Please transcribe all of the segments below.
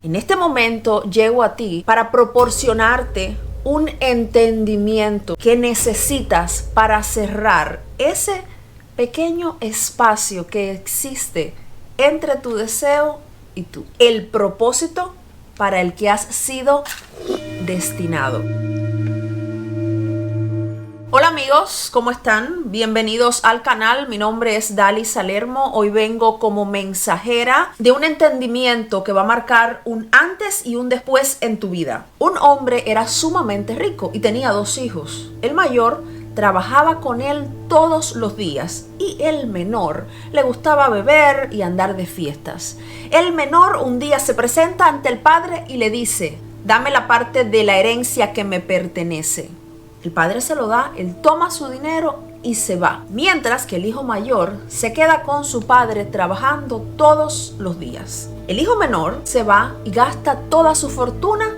En este momento llego a ti para proporcionarte un entendimiento que necesitas para cerrar ese pequeño espacio que existe entre tu deseo y tú. El propósito para el que has sido destinado. Hola amigos, ¿cómo están? Bienvenidos al canal. Mi nombre es Dali Salermo. Hoy vengo como mensajera de un entendimiento que va a marcar un antes y un después en tu vida. Un hombre era sumamente rico y tenía 2 hijos. El mayor trabajaba con él todos los días y el menor le gustaba beber y andar de fiestas. El menor un día se presenta ante el padre y le dice: dame la parte de la herencia que me pertenece. El padre se lo da, él toma su dinero y se va. Mientras que el hijo mayor se queda con su padre trabajando todos los días. El hijo menor se va y gasta toda su fortuna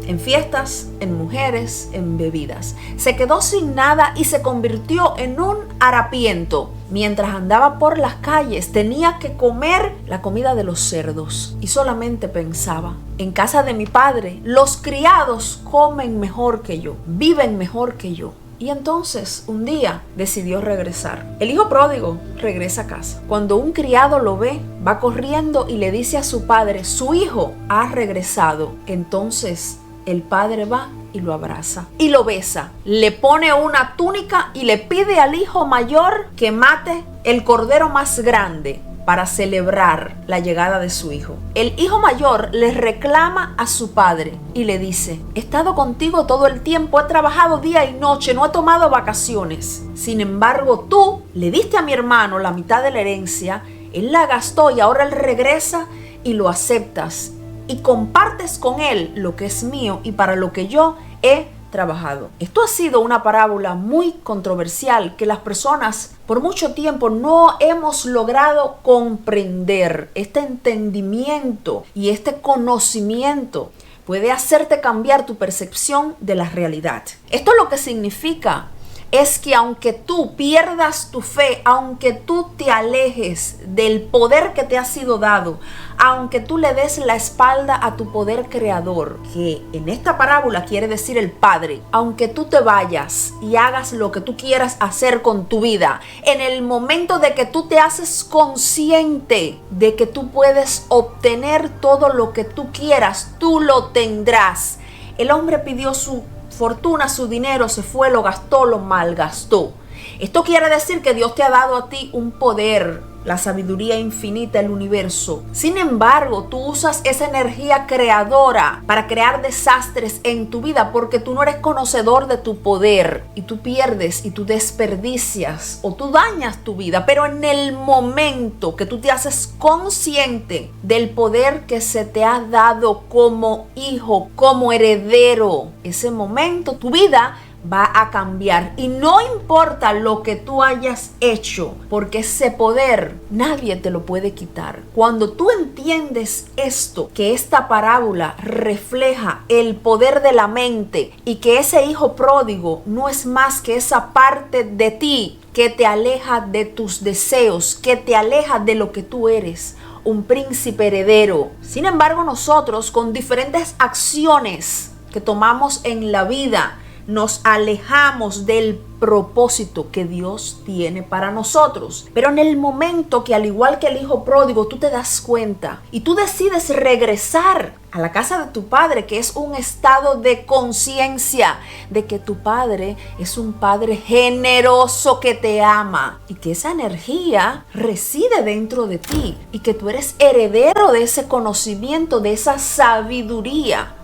en fiestas, en mujeres, en bebidas. Se quedó sin nada y se convirtió en un harapiento. Mientras andaba por las calles tenía que comer la comida de los cerdos y solamente pensaba: en casa de mi padre los criados comen mejor que yo, viven mejor que yo. Y entonces un día decidió regresar. El hijo pródigo regresa a casa. Cuando un criado lo ve, va corriendo y le dice a su padre: su hijo ha regresado. Entonces el padre va y lo abraza y lo besa, le pone una túnica y le pide al hijo mayor que mate el cordero más grande para celebrar la llegada de su hijo. El hijo mayor le reclama a su padre y le dice: he estado contigo todo el tiempo, he trabajado día y noche, no he tomado vacaciones. Sin embargo, tú le diste a mi hermano la mitad de la herencia, él la gastó y ahora él regresa y lo aceptas y compartes con él lo que es mío y para lo que yo he trabajado. Esto ha sido una parábola muy controversial que las personas por mucho tiempo no hemos logrado comprender. Este entendimiento y este conocimiento puede hacerte cambiar tu percepción de la realidad. Esto lo que significa es que aunque tú pierdas tu fe, aunque tú te alejes del poder que te ha sido dado, aunque tú le des la espalda a tu poder creador, que en esta parábola quiere decir el Padre, aunque tú te vayas y hagas lo que tú quieras hacer con tu vida, en el momento de que tú te haces consciente de que tú puedes obtener todo lo que tú quieras, tú lo tendrás. El hombre pidió su fortuna, su dinero, se fue, lo gastó, lo malgastó. Esto quiere decir que Dios te ha dado a ti un poder, la sabiduría infinita, el universo. Sin embargo, tú usas esa energía creadora para crear desastres en tu vida porque tú no eres conocedor de tu poder y tú pierdes y tú desperdicias o tú dañas tu vida. Pero en el momento que tú te haces consciente del poder que se te ha dado como hijo, como heredero, ese momento tu vida va a cambiar y no importa lo que tú hayas hecho, porque ese poder nadie te lo puede quitar. Cuando tú entiendes esto, que esta parábola refleja el poder de la mente y que ese hijo pródigo no es más que esa parte de ti que te aleja de tus deseos, que te aleja de lo que tú eres, un príncipe heredero. Sin embargo, nosotros con diferentes acciones que tomamos en la vida nos alejamos del propósito que Dios tiene para nosotros. Pero en el momento que, al igual que el hijo pródigo, tú te das cuenta y tú decides regresar a la casa de tu padre, que es un estado de conciencia de que tu padre es un padre generoso que te ama y que esa energía reside dentro de ti y que tú eres heredero de ese conocimiento, de esa sabiduría,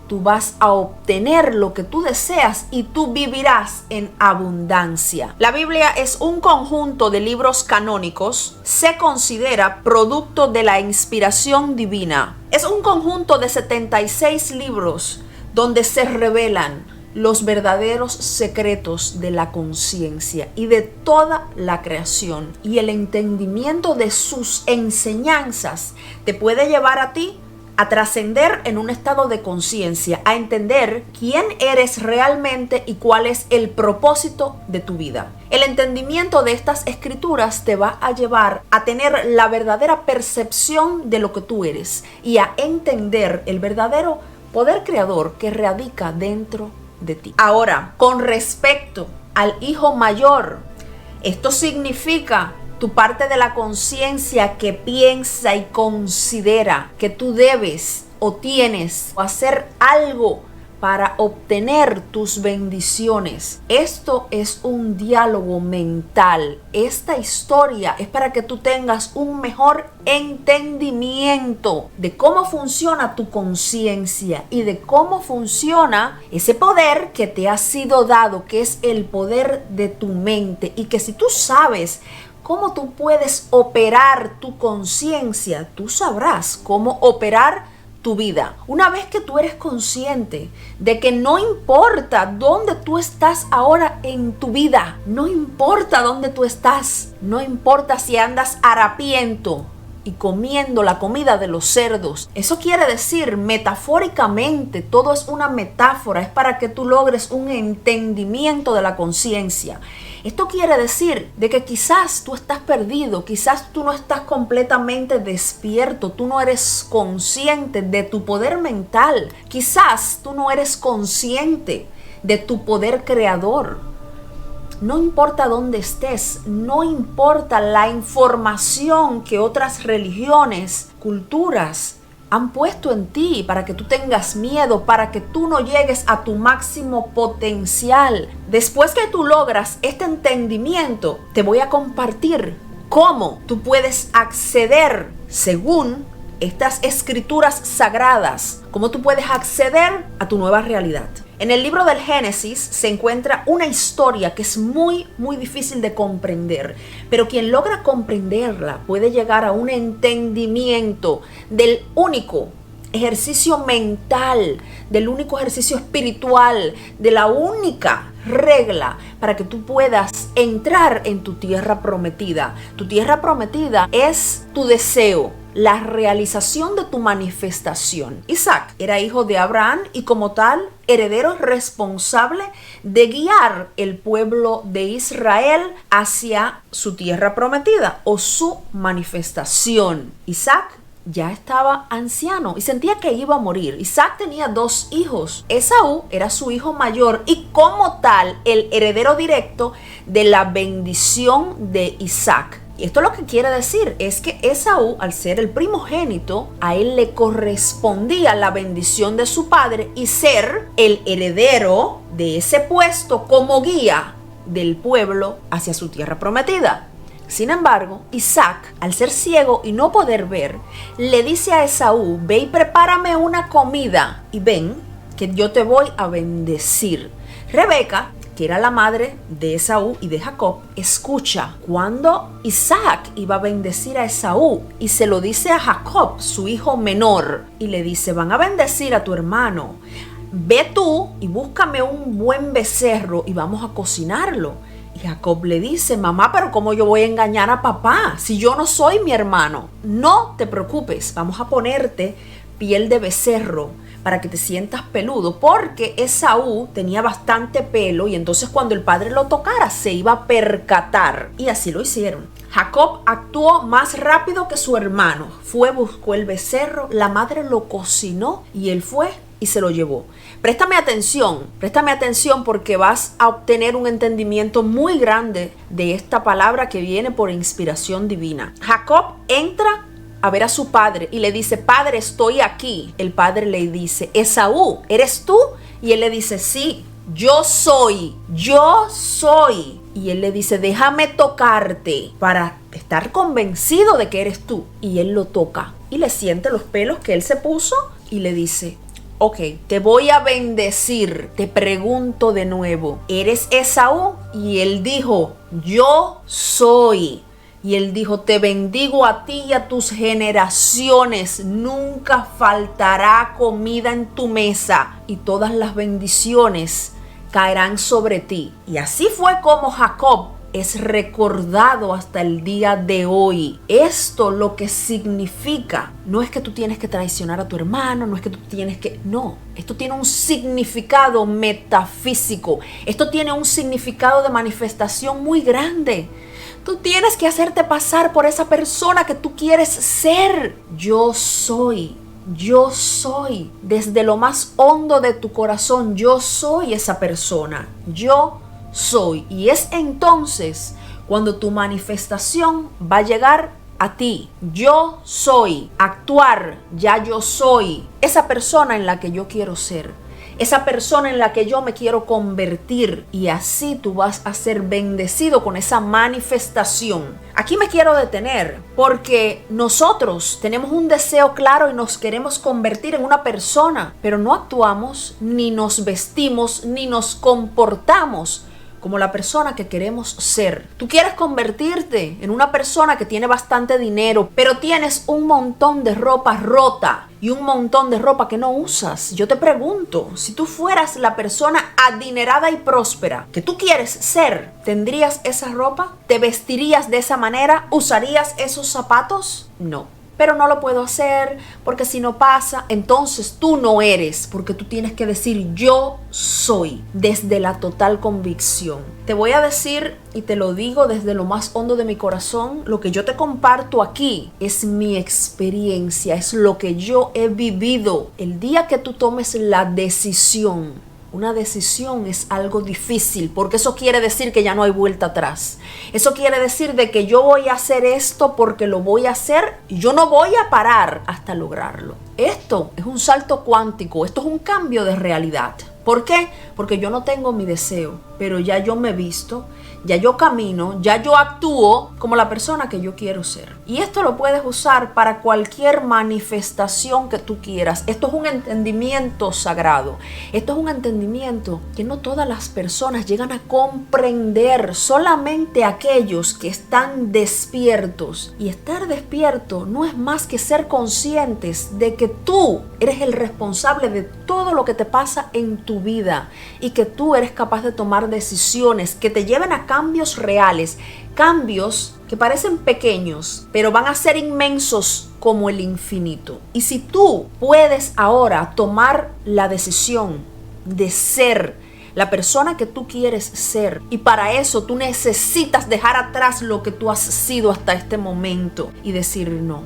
tú vas a obtener lo que tú deseas y tú vivirás en abundancia. La Biblia es un conjunto de libros canónicos. Se considera producto de la inspiración divina. Es un conjunto de 76 libros donde se revelan los verdaderos secretos de la conciencia y de toda la creación. Y el entendimiento de sus enseñanzas te puede llevar a ti a trascender en un estado de conciencia, a entender quién eres realmente y cuál es el propósito de tu vida. El entendimiento de estas escrituras te va a llevar a tener la verdadera percepción de lo que tú eres y a entender el verdadero poder creador que radica dentro de ti. Ahora, con respecto al hijo mayor, esto significa tu parte de la conciencia que piensa y considera que tú debes o tienes hacer algo para obtener tus bendiciones. Esto es un diálogo mental. Esta historia es para que tú tengas un mejor entendimiento de cómo funciona tu conciencia y de cómo funciona ese poder que te ha sido dado, que es el poder de tu mente, y que si tú sabes cómo tú puedes operar tu conciencia, tú sabrás cómo operar tu vida. Una vez que tú eres consciente de que no importa dónde tú estás ahora en tu vida, no importa dónde tú estás, no importa si andas harapiento y comiendo la comida de los cerdos. Eso quiere decir, metafóricamente, todo es una metáfora, es para que tú logres un entendimiento de la conciencia. Esto quiere decir de que quizás tú estás perdido, quizás tú no estás completamente despierto, tú no eres consciente de tu poder mental, quizás tú no eres consciente de tu poder creador. No importa dónde estés, no importa la información que otras religiones, culturas han puesto en ti para que tú tengas miedo, para que tú no llegues a tu máximo potencial. Después que tú logras este entendimiento, te voy a compartir cómo tú puedes acceder según estas escrituras sagradas, cómo tú puedes acceder a tu nueva realidad. En el libro del Génesis se encuentra una historia que es muy difícil de comprender, pero quien logra comprenderla puede llegar a un entendimiento del único ejercicio mental, del único ejercicio espiritual, de la única regla para que tú puedas entrar en tu tierra prometida. Tu tierra prometida es tu deseo, la realización de tu manifestación. Isaac era hijo de Abraham y como tal, heredero responsable de guiar el pueblo de Israel hacia su tierra prometida o su manifestación. Isaac ya estaba anciano y sentía que iba a morir. Isaac tenía 2 hijos. Esaú era su hijo mayor y como tal el heredero directo de la bendición de Isaac. Y esto lo que quiere decir es que Esaú, al ser el primogénito, a él le correspondía la bendición de su padre y ser el heredero de ese puesto como guía del pueblo hacia su tierra prometida. Sin embargo, Isaac, al ser ciego y no poder ver, le dice a Esaú: ve y prepárame una comida y ven que yo te voy a bendecir. Rebeca, que era la madre de Esaú y de Jacob, escucha cuando Isaac iba a bendecir a Esaú y se lo dice a Jacob, su hijo menor, y le dice: van a bendecir a tu hermano, ve tú y búscame un buen becerro y vamos a cocinarlo. Y Jacob le dice: mamá, pero ¿cómo yo voy a engañar a papá si yo no soy mi hermano? No te preocupes, vamos a ponerte piel de becerro para que te sientas peludo, porque Esaú tenía bastante pelo y entonces cuando el padre lo tocara se iba a percatar. Y así lo hicieron. Jacob actuó más rápido que su hermano. Fue, buscó el becerro, la madre lo cocinó y él fue y se lo llevó. Préstame atención porque vas a obtener un entendimiento muy grande de esta palabra que viene por inspiración divina. Jacob entra a ver a su padre y le dice: padre, estoy aquí. El padre le dice: Esaú, ¿eres tú? Y él le dice: sí, yo soy. Y él le dice: déjame tocarte para estar convencido de que eres tú. Y él lo toca y le siente los pelos que él se puso y le dice: ok, te voy a bendecir. Te pregunto de nuevo, ¿eres Esaú? Y él dijo: yo soy. Y él dijo: te bendigo a ti y a tus generaciones. Nunca faltará comida en tu mesa y todas las bendiciones caerán sobre ti. Y así fue como Jacob es recordado hasta el día de hoy. Esto lo que significa no es que tú tienes que traicionar a tu hermano, no es que tú tienes que... No, esto tiene un significado metafísico. Esto tiene un significado de manifestación muy grande. Tú tienes que hacerte pasar por esa persona que tú quieres ser. Yo soy. Desde lo más hondo de tu corazón, yo soy esa persona. Yo soy. Y es entonces cuando tu manifestación va a llegar a ti. Yo soy. Actuar. Ya yo soy. Esa persona en la que yo quiero ser. Esa persona en la que yo me quiero convertir, y así tú vas a ser bendecido con esa manifestación. Aquí me quiero detener porque nosotros tenemos un deseo claro y nos queremos convertir en una persona, pero no actuamos, ni nos vestimos, ni nos comportamos como la persona que queremos ser. Tú quieres convertirte en una persona que tiene bastante dinero, pero tienes un montón de ropa rota y un montón de ropa que no usas. Yo te pregunto, si tú fueras la persona adinerada y próspera que tú quieres ser, ¿tendrías esa ropa? ¿Te vestirías de esa manera? ¿Usarías esos zapatos? No. Pero no lo puedo hacer porque si no pasa, entonces tú no eres, porque tú tienes que decir yo soy desde la total convicción. Te voy a decir, y te lo digo desde lo más hondo de mi corazón, lo que yo te comparto aquí es mi experiencia, es lo que yo he vivido. El día que tú tomes la decisión, una decisión es algo difícil, porque eso quiere decir que ya no hay vuelta atrás. Eso quiere decir de que yo voy a hacer esto porque lo voy a hacer y yo no voy a parar hasta lograrlo. Esto es un salto cuántico, esto es un cambio de realidad. ¿Por qué? Porque yo no tengo mi deseo, pero ya yo me visto, ya yo camino, ya yo actúo como la persona que yo quiero ser. Y esto lo puedes usar para cualquier manifestación que tú quieras. Esto es un entendimiento sagrado. Esto es un entendimiento que no todas las personas llegan a comprender, solamente aquellos que están despiertos. Y estar despierto no es más que ser conscientes de que tú eres el responsable de todo lo que te pasa en tu vida y que tú eres capaz de tomar decisiones que te lleven a cambios reales, cambios que parecen pequeños, pero van a ser inmensos como el infinito. Y si tú puedes ahora tomar la decisión de ser la persona que tú quieres ser, y para eso tú necesitas dejar atrás lo que tú has sido hasta este momento y decir no.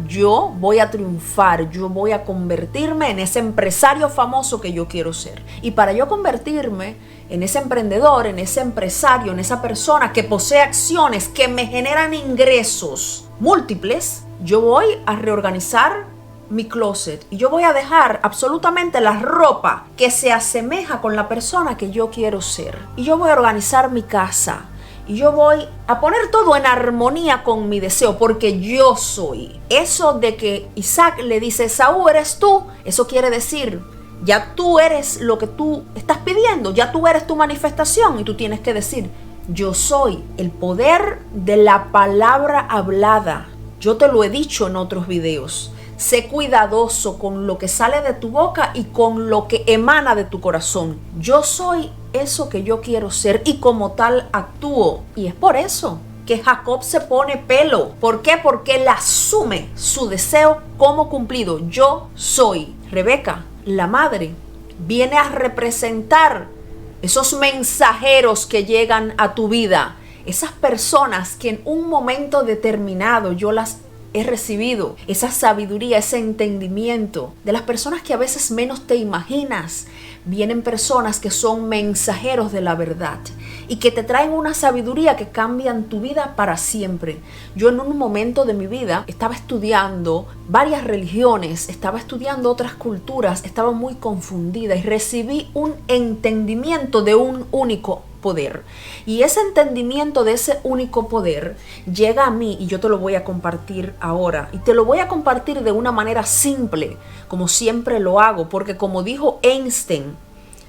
Yo voy a triunfar, yo voy a convertirme en ese empresario famoso que yo quiero ser. Y para yo convertirme en ese emprendedor, en ese empresario, en esa persona que posee acciones que me generan ingresos múltiples, yo voy a reorganizar mi closet y yo voy a dejar absolutamente la ropa que se asemeja con la persona que yo quiero ser. Y yo voy a organizar mi casa. Y yo voy a poner todo en armonía con mi deseo, porque yo soy. Eso de que Isaac le dice, Esaú, eres tú, eso quiere decir, ya tú eres lo que tú estás pidiendo, ya tú eres tu manifestación. Y tú tienes que decir, yo soy el poder de la palabra hablada. Yo te lo he dicho en otros videos. Sé cuidadoso con lo que sale de tu boca y con lo que emana de tu corazón. Yo soy eso que yo quiero ser y como tal actúo. Y es por eso que Jacob se pone pelo. ¿Por qué? Porque él asume su deseo como cumplido. Yo soy. Rebeca, la madre, viene a representar esos mensajeros que llegan a tu vida. Esas personas que en un momento determinado yo las he recibido, esa sabiduría, ese entendimiento de las personas que a veces menos te imaginas. Vienen personas que son mensajeros de la verdad y que te traen una sabiduría que cambian tu vida para siempre. Yo en un momento de mi vida estaba estudiando varias religiones, estaba estudiando otras culturas, estaba muy confundida y recibí un entendimiento de un único poder. Y ese entendimiento de ese único poder llega a mí y yo te lo voy a compartir ahora. Y te lo voy a compartir de una manera simple, como siempre lo hago, porque como dijo Einstein,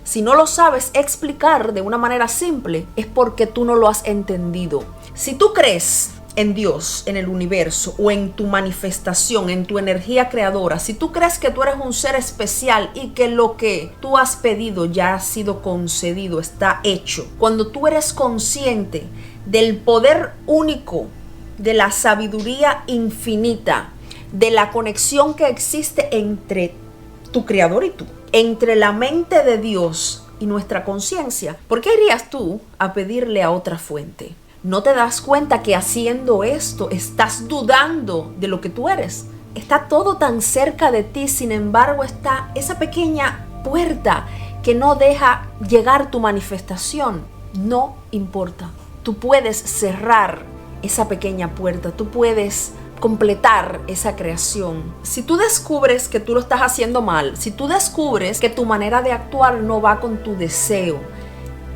si no lo sabes explicar de una manera simple, es porque tú no lo has entendido. Si tú crees en Dios, en el universo o en tu manifestación, en tu energía creadora, si tú crees que tú eres un ser especial y que lo que tú has pedido ya ha sido concedido, está hecho. Cuando tú eres consciente del poder único, de la sabiduría infinita, de la conexión que existe entre tu creador y tú, entre la mente de Dios y nuestra conciencia, ¿por qué irías tú a pedirle a otra fuente? ¿No te das cuenta que haciendo esto estás dudando de lo que tú eres? Está todo tan cerca de ti, sin embargo está esa pequeña puerta que no deja llegar tu manifestación. No importa, tú puedes cerrar esa pequeña puerta, tú puedes completar esa creación. Si tú descubres que tú lo estás haciendo mal, si tú descubres que tu manera de actuar no va con tu deseo,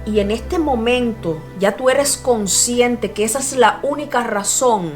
y en este momento ya tú eres consciente que esa es la única razón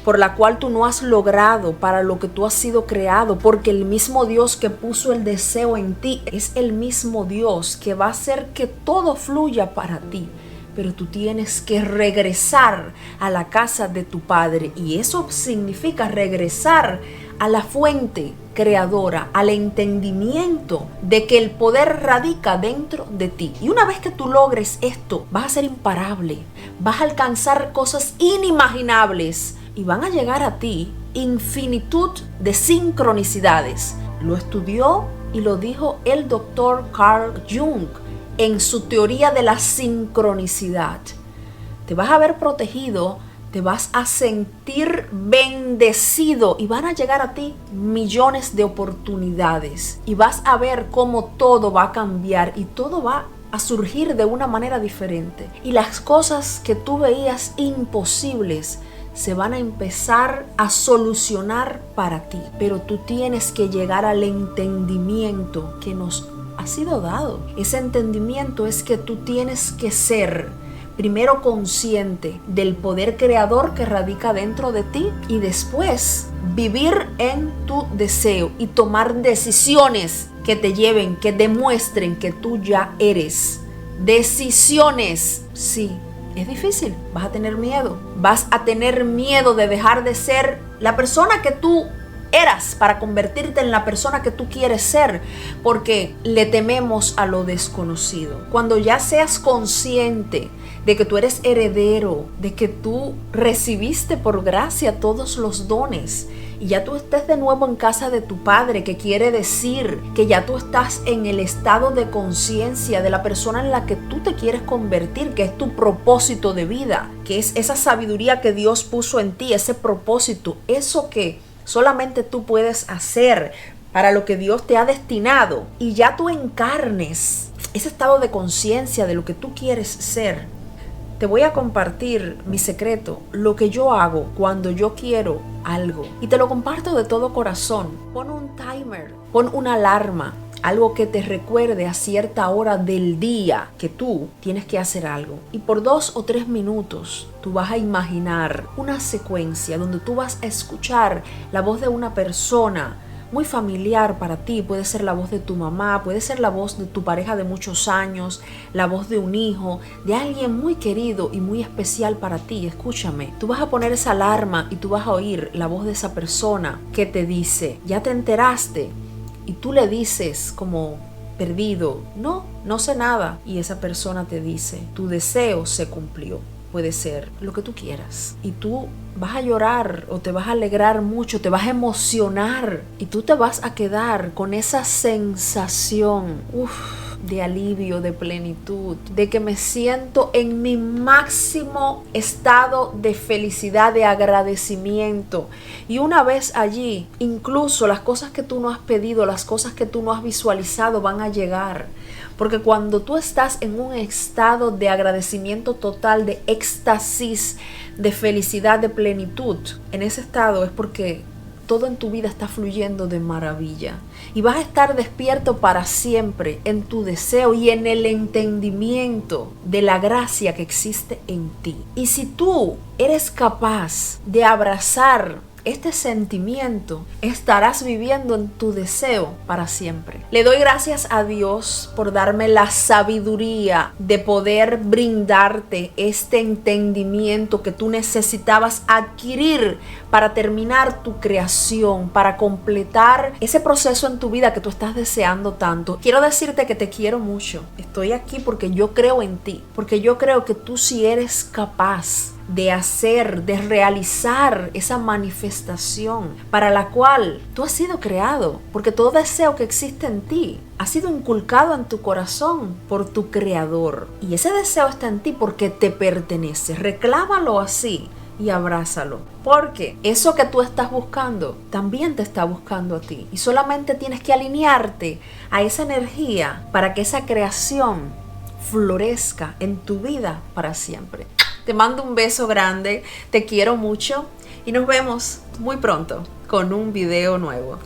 por la cual tú no has logrado para lo que tú has sido creado, porque el mismo Dios que puso el deseo en ti es el mismo Dios que va a hacer que todo fluya para ti. Pero tú tienes que regresar a la casa de tu Padre, y eso significa regresar a la fuente creadora, al entendimiento de que el poder radica dentro de ti. Y una vez que tú logres esto, vas a ser imparable, vas a alcanzar cosas inimaginables y van a llegar a ti infinitud de sincronicidades. Lo estudió y lo dijo el doctor Carl Jung en su teoría de la sincronicidad. Te vas a ver protegido, te vas a sentir bendecido y van a llegar a ti millones de oportunidades y vas a ver cómo todo va a cambiar y todo va a surgir de una manera diferente. Y las cosas que tú veías imposibles se van a empezar a solucionar para ti. Pero tú tienes que llegar al entendimiento que nos ha sido dado. Ese entendimiento es que tú tienes que ser primero consciente del poder creador que radica dentro de ti y después vivir en tu deseo y tomar decisiones que te lleven, que demuestren que tú ya eres. Decisiones, sí. Es difícil, vas a tener miedo. Vas a tener miedo de dejar de ser la persona que tú eras para convertirte en la persona que tú quieres ser, porque le tememos a lo desconocido. Cuando ya seas consciente de que tú eres heredero, de que tú recibiste por gracia todos los dones, y ya tú estés de nuevo en casa de tu Padre, que quiere decir que ya tú estás en el estado de conciencia de la persona en la que tú te quieres convertir, que es tu propósito de vida, que es esa sabiduría que Dios puso en ti, ese propósito, eso que solamente tú puedes hacer para lo que Dios te ha destinado, y ya tú encarnes ese estado de conciencia de lo que tú quieres ser. Te voy a compartir mi secreto, lo que yo hago cuando yo quiero algo. Y te lo comparto de todo corazón. Pon un timer, pon una alarma, algo que te recuerde a cierta hora del día que tú tienes que hacer algo. Y por 2 o 3 minutos tú vas a imaginar una secuencia donde tú vas a escuchar la voz de una persona muy familiar para ti. Puede ser la voz de tu mamá, puede ser la voz de tu pareja de muchos años, la voz de un hijo, de alguien muy querido y muy especial para ti. Escúchame, tú vas a poner esa alarma y tú vas a oír la voz de esa persona que te dice, ¿ya te enteraste? Y tú le dices como perdido, no sé nada. Y esa persona te dice, tu deseo se cumplió. Puede ser lo que tú quieras. Y tú vas a llorar o te vas a alegrar mucho, te vas a emocionar y tú te vas a quedar con esa sensación de alivio, de plenitud, de que me siento en mi máximo estado de felicidad, de agradecimiento. Y una vez allí, incluso las cosas que tú no has pedido, las cosas que tú no has visualizado van a llegar. Porque cuando tú estás en un estado de agradecimiento total, de éxtasis, de felicidad, de plenitud, en ese estado es porque todo en tu vida está fluyendo de maravilla. Y vas a estar despierto para siempre en tu deseo y en el entendimiento de la gracia que existe en ti. Y si tú eres capaz de abrazar este sentimiento, estarás viviendo en tu deseo para siempre. Le doy gracias a Dios por darme la sabiduría de poder brindarte este entendimiento que tú necesitabas adquirir para terminar tu creación, para completar ese proceso en tu vida que tú estás deseando tanto. Quiero decirte que te quiero mucho. Estoy aquí porque yo creo en ti, porque yo creo que tú sí eres capaz de hacer, de realizar esa manifestación para la cual tú has sido creado, porque todo deseo que existe en ti ha sido inculcado en tu corazón por tu creador, y ese deseo está en ti porque te pertenece. Reclámalo así y abrázalo, porque eso que tú estás buscando también te está buscando a ti, y solamente tienes que alinearte a esa energía para que esa creación florezca en tu vida para siempre. Te mando un beso grande, te quiero mucho y nos vemos muy pronto con un video nuevo.